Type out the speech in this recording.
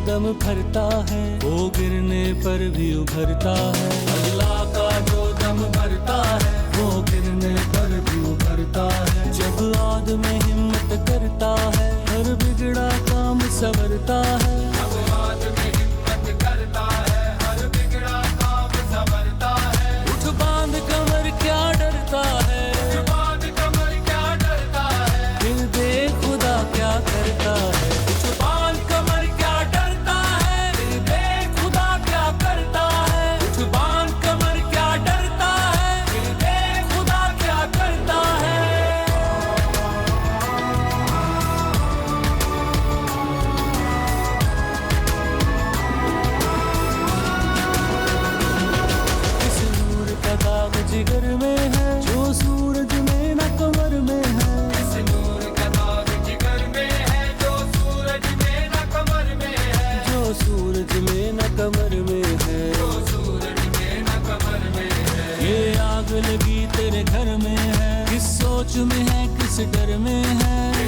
दम भरता है वो गिरने पर भी उभरता है। अल्लाह का जो दम भरता है वो गिरने पर भी उभरता है। जब आदमी हिम्मत करता है हर बिगड़ा काम संवरता है। जब आदमी हिम्मत करता है हर बिगड़ा काम संवरता है। उठ बांध कमर क्या डरता है, उठ बांध कमर क्या डरता है। फिर देख खुदा क्या करता है। उठ बांध कमर क्या डरता है, फिर देख खुदा क्या करता है। उठ बांध कमर क्या डरता है, फिर देख खुदा क्या करता है। इस नूर का दाग जिगर में है जो सूरज में न कमर में है। इस नूर का दाग जिगर में है जो सूरज में न कमर में है। जो सूरज में न कमर में है। जो सूरज में न कमर में है। ये आग लगी तेरे घर में है, किस सोच में है किस डर में है।